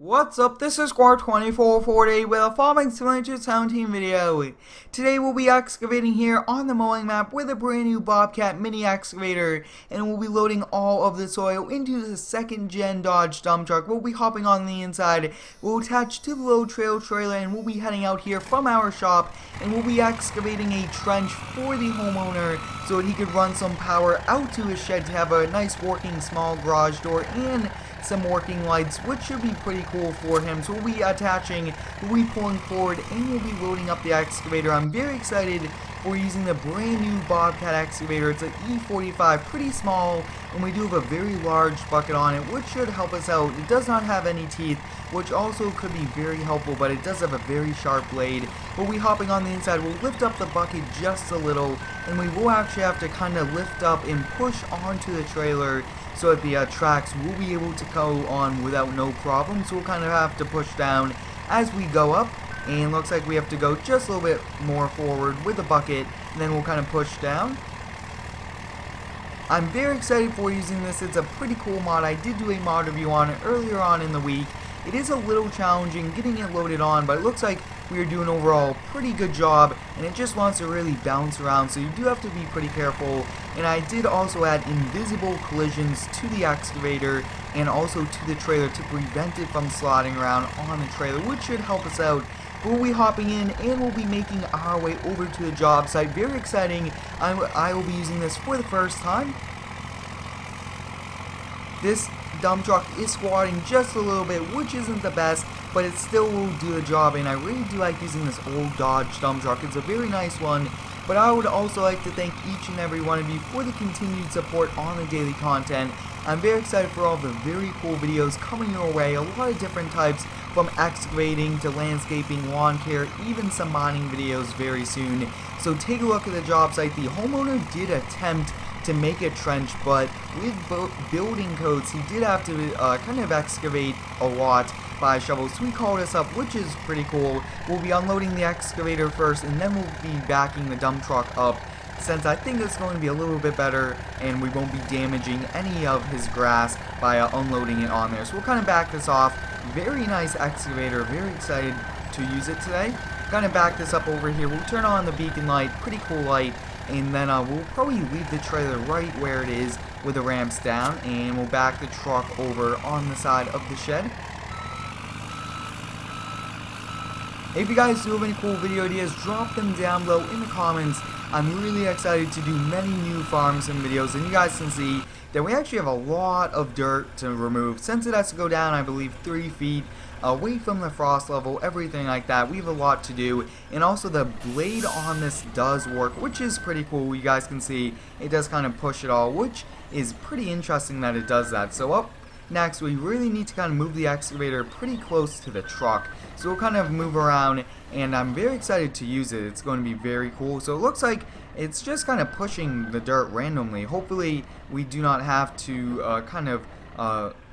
What's up, this is Squad2440 with a Farming Simulator 17 video. Today we'll be excavating here on the mowing map with a brand new Bobcat mini excavator, and we'll be loading all of the soil into the second gen Dodge dump truck. We'll be hopping on the inside, we'll attach to the low trail trailer, and we'll be heading out here from our shop, and we'll be excavating a trench for the homeowner so that he could run some power out to his shed to have a nice working small garage door and some working lights, which should be pretty cool for him. So we'll be attaching, we'll be pulling forward, and we'll be loading up the excavator. I'm very excited for using the brand new Bobcat excavator. It's an E45, pretty small, and we do have a very large bucket on it, which should help us out. It does not have any teeth, which also could be very helpful, but it does have a very sharp blade. We'll be hopping on the inside, we'll lift up the bucket just a little, and we will actually have to kind of lift up and push onto the trailer so that the tracks will be able to go on without no problem. So we'll kind of have to push down as we go up, and looks like we have to go just a little bit more forward with the bucket, and then we'll kind of push down. I'm very excited for using this. It's a pretty cool mod. I did do a mod review on it earlier on in the week. It is a little challenging getting it loaded on, but it looks like we are doing overall a pretty good job, and it just wants to really bounce around, so you do have to be pretty careful. And I did also add invisible collisions to the excavator and also to the trailer to prevent it from sliding around on the trailer, which should help us out. But we'll be hopping in and we'll be making our way over to the job site. Very exciting. I will be using this for the first time. This dump truck is squatting just a little bit, which isn't the best, but it still will do the job, and I really do like using this old Dodge dump truck. It's a very nice one, but I would also like to thank each and every one of you for the continued support on the daily content. I'm very excited for all the very cool videos coming your way, a lot of different types, from excavating to landscaping, lawn care, even some mining videos very soon. So take a look at the job site. The homeowner did attempt to make a trench, but with building codes he did have to kind of excavate a lot by shovel, so we called this up, which is pretty cool. We'll be unloading the excavator first, and then we'll be backing the dump truck up, since I think it's going to be a little bit better and we won't be damaging any of his grass by unloading it on there. So we'll kind of back this off. Very nice excavator, very excited to use it today. Kind of back this up over here. We'll turn on the beacon light, pretty cool light, and then we'll probably leave the trailer right where it is with the ramps down, and we'll back the truck over on the side of the shed. If you guys do have any cool video ideas, drop them down below in the comments. I'm really excited to do many new farms and videos, and you guys can see that we actually have a lot of dirt to remove, since it has to go down, I believe, 3 feet away from the frost level, everything like that. We have a lot to do, and also the blade on this does work, which is pretty cool. You guys can see it does kind of push it all, which is pretty interesting that it does that. So up next, we really need to kind of move the excavator pretty close to the truck, so we'll kind of move around, and I'm very excited to use it. It's going to be very cool. So it looks like it's just kind of pushing the dirt randomly. Hopefully we do not have to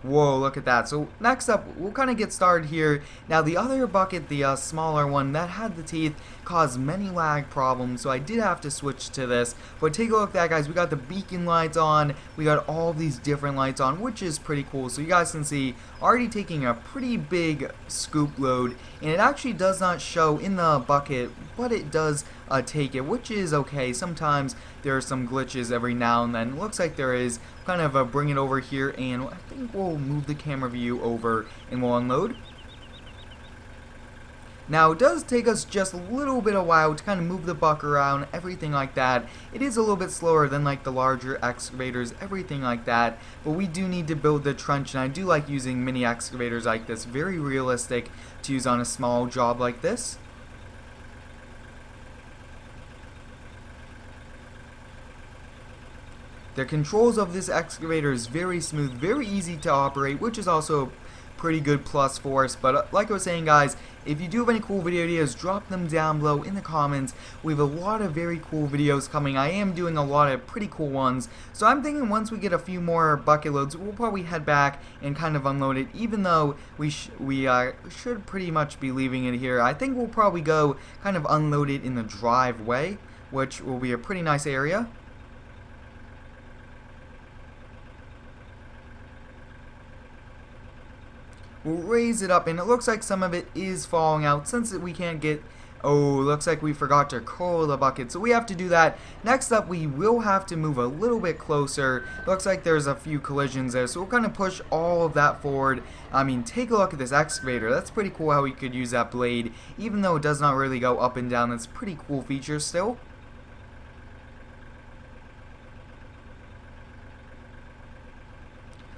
whoa, look at that. So next up, we'll kind of get started here. Now the other bucket, the smaller one that had the teeth, caused many lag problems, so I did have to switch to this. But take a look at that, guys. We got the beacon lights on, we got all these different lights on, which is pretty cool. So you guys can see, already taking a pretty big scoop load, and it actually does not show in the bucket, but it does take it, which is okay. Sometimes there are some glitches every now and then. It looks like there is. Kind of bring it over here, and I think we'll move the camera view over and we'll unload. Now it does take us just a little bit of a while to kind of move the bucket around, everything like that. It is a little bit slower than like the larger excavators, everything like that, but we do need to build the trench, and I do like using mini excavators like this. Very realistic to use on a small job like this. The controls of this excavator is very smooth, very easy to operate, which is also a pretty good plus for us. But like I was saying, guys, if you do have any cool video ideas, drop them down below in the comments. We have a lot of very cool videos coming. I am doing a lot of pretty cool ones, so I'm thinking once we get a few more bucket loads, we'll probably head back and kind of unload it, even though we should pretty much be leaving it here. I think we'll probably go kind of unload it in the driveway, which will be a pretty nice area. We'll raise it up, and it looks like some of it is falling out since we can't get... Oh, looks like we forgot to curl the bucket, so we have to do that. Next up, we will have to move a little bit closer. Looks like there's a few collisions there, so we'll kind of push all of that forward. I mean, take a look at this excavator. That's pretty cool how we could use that blade, even though it does not really go up and down. That's a pretty cool feature still.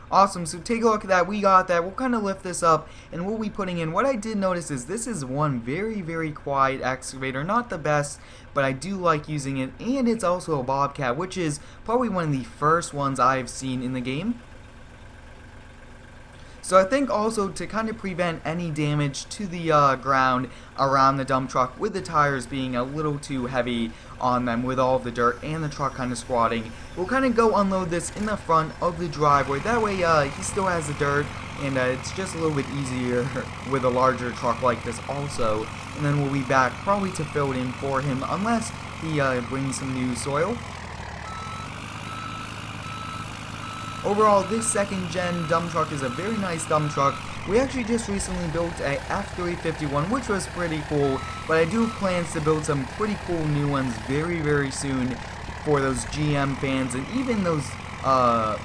Awesome, so take a look at that. We got that. We'll kind of lift this up, and we'll be putting in... What I did notice is this is one very, very quiet excavator. Not the best, but I do like using it, and it's also a Bobcat, which is probably one of the first ones I've seen in the game. So I think also to kind of prevent any damage to the ground around the dump truck, with the tires being a little too heavy on them with all of the dirt and the truck kind of squatting, we'll kind of go unload this in the front of the driveway. That way he still has the dirt, and it's just a little bit easier with a larger truck like this also. And then we'll be back probably to fill it in for him unless he brings some new soil. Overall, this second gen dump truck is a very nice dump truck. We actually just recently built a F351, which was pretty cool, but I do have plans to build some pretty cool new ones very, very soon for those GM fans and even those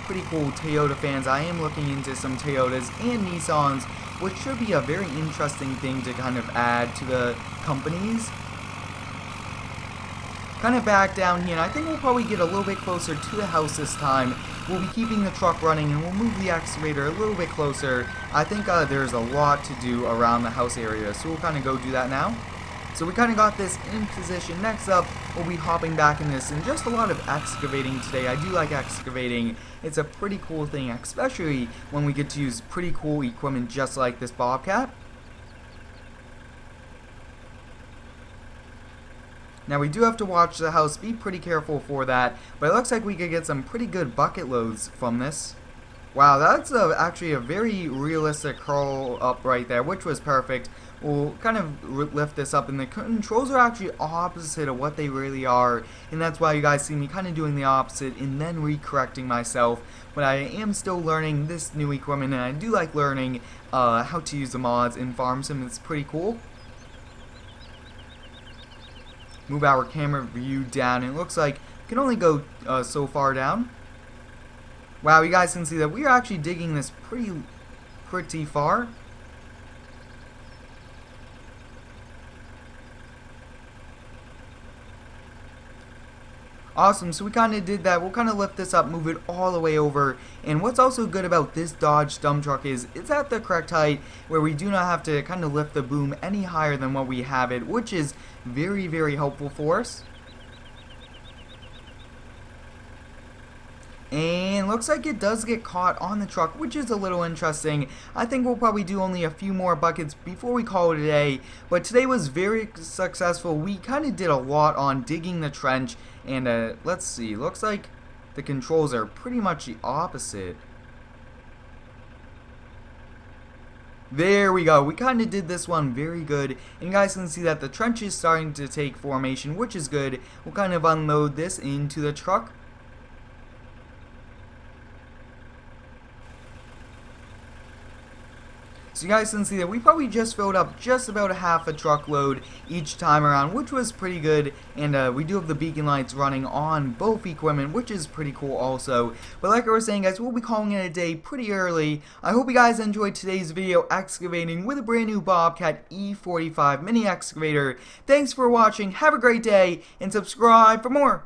pretty cool Toyota fans. I am looking into some Toyotas and Nissans, which should be a very interesting thing to kind of add to the companies. Kind of back down here, and I think we'll probably get a little bit closer to the house this time. We'll be keeping the truck running, and we'll move the excavator a little bit closer. I think there's a lot to do around the house area, so we'll kind of go do that now. So we kind of got this in position. Next up, we'll be hopping back in this, and just a lot of excavating today. I do like excavating. It's a pretty cool thing, especially when we get to use pretty cool equipment just like this Bobcat. Now we do have to watch the house, be pretty careful for that, but it looks like we could get some pretty good bucket loads from this. Wow, that's actually a very realistic curl up right there, which was perfect. We'll kind of lift this up, and the controls are actually opposite of what they really are, and that's why you guys see me kind of doing the opposite and then recorrecting myself. But I am still learning this new equipment, and I do like learning how to use the mods in Farm Sim. It's pretty cool. Move our camera view down, and it looks like we can only go so far down. Wow, you guys can see that we are actually digging this pretty far. Awesome, so we kind of did that. We'll kind of lift this up, move it all the way over. And what's also good about this Dodge dump truck is it's at the correct height where we do not have to kind of lift the boom any higher than what we have it, which is very, very helpful for us. And looks like it does get caught on the truck, which is a little interesting. I think we'll probably do only a few more buckets before we call it a day. But today was very successful. We kind of did a lot on digging the trench. And let's see, looks like the controls are pretty much the opposite. There we go. We kind of did this one very good. And you guys can see that the trench is starting to take formation, which is good. We'll kind of unload this into the truck. So you guys can see that we probably just filled up just about a half a truckload each time around, which was pretty good. And we do have the beacon lights running on both equipment, which is pretty cool also. But like I was saying, guys, we'll be calling it a day pretty early. I hope you guys enjoyed today's video excavating with a brand new Bobcat E45 mini excavator. Thanks for watching, have a great day, and subscribe for more.